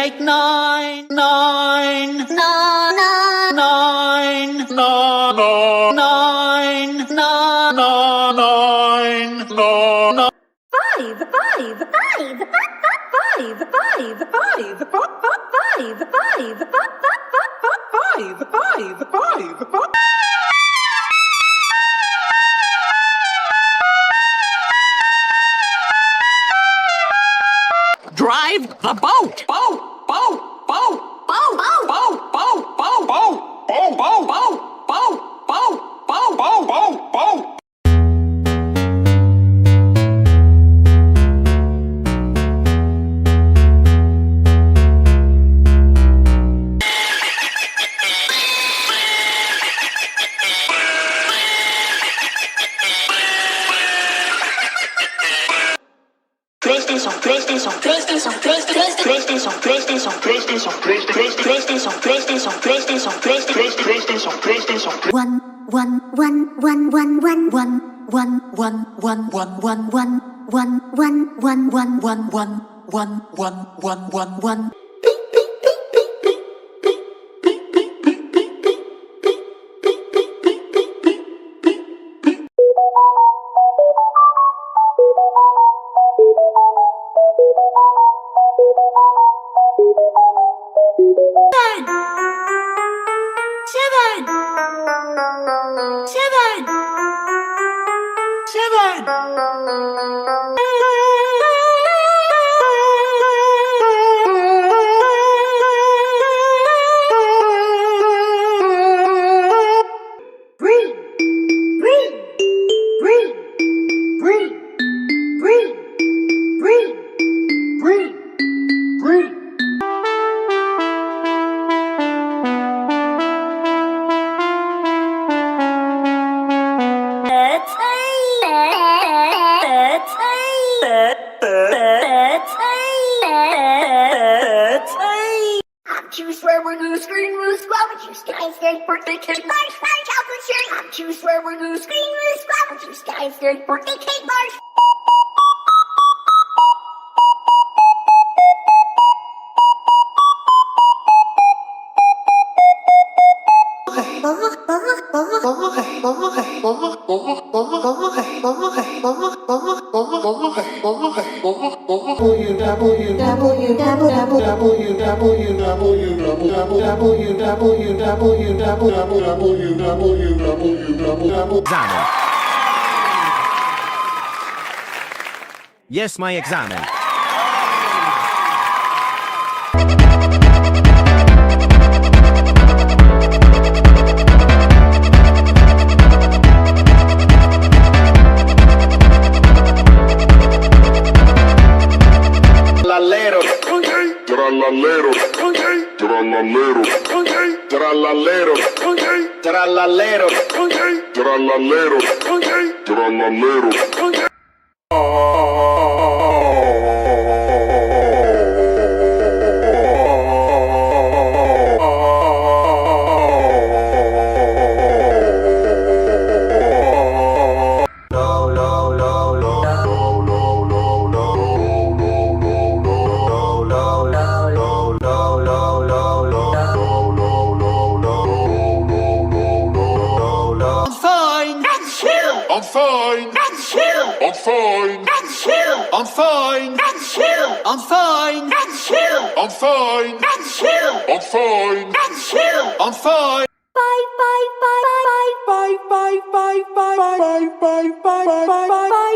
Make nine, nine, nine, nine, nine, nine, nine, nine, nine. Five, five, five, five, five, five, five, five, five, five, five. Drive the boat! Boat! Boat! Boat! Boat! Boat! Boat! Boat! Boat! Boat! Boat! Boat! Boat! Boat! Boat! Boat! Boat! Boat! PlayStation, PlayStation, PlayStation, PlayStation, PlayStation, PlayStation, PlayStation, PlayStation, PlayStation, PlayStation, PlayStation. One. Choose where we're gonna screen loose, squabble, choose guys, birthday cake, March, chocolate cherry. Choose where we're gonna screen loose, squabble, choose guys, birthday cake, March. Yes, my examen. Trallalero, trallalero, trallalero, trallalero, trallalero, trallalero, trallalero. I'm fine. That's you. I'm fine. That's you. I'm fine. That's you. I'm fine. That's you. I'm fine. That's you. I'm fine. That's you. I'm fine. Bye bye bye bye bye bye bye bye bye bye bye bye bye bye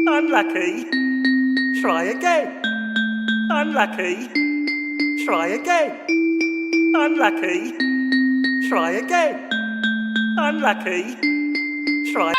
Unlucky. Try again. Unlucky. Try again. Unlucky. Try again. Unlucky. Try.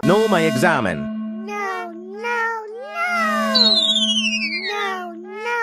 No, my examen. No, no, no. No, no,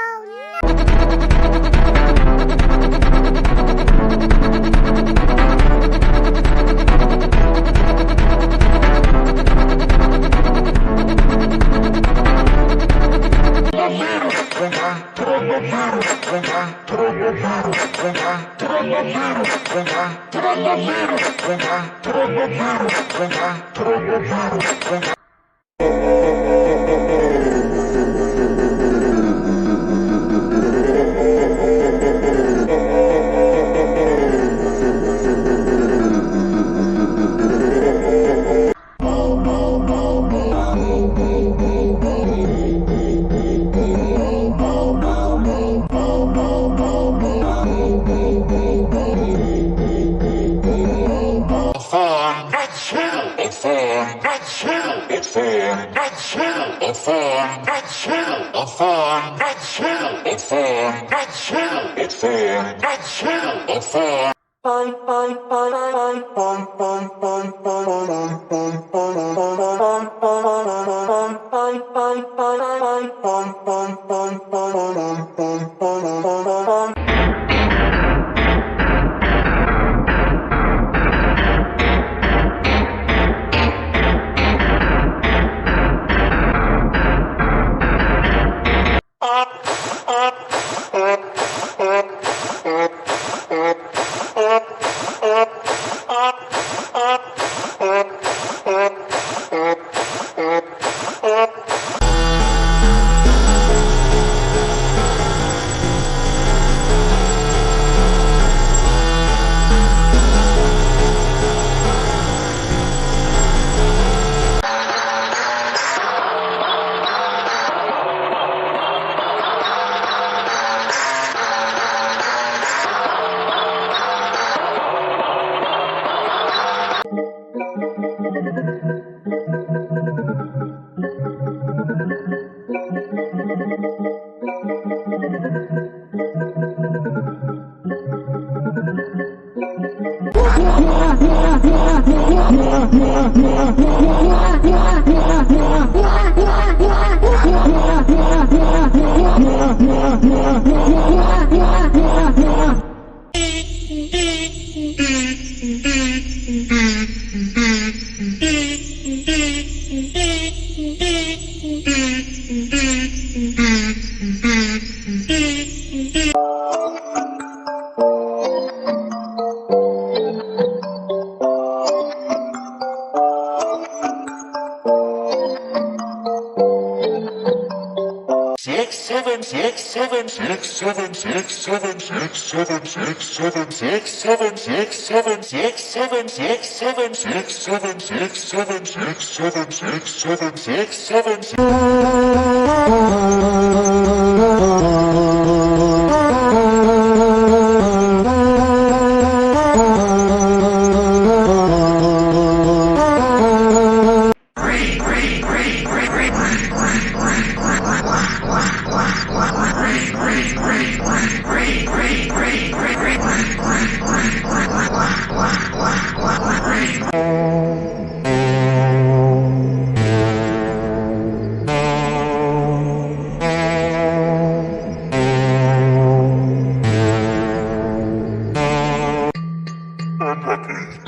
Unlucky.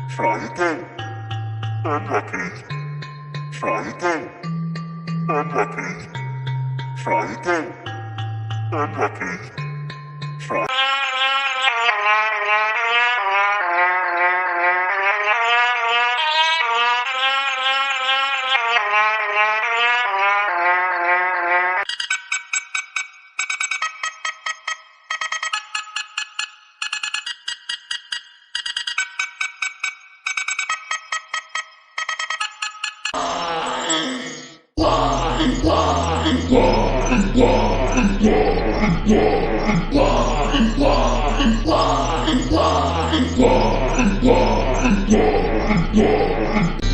Try again. Unlucky. Try again. Unlucky. Try again. Unlucky. Try. Yeah.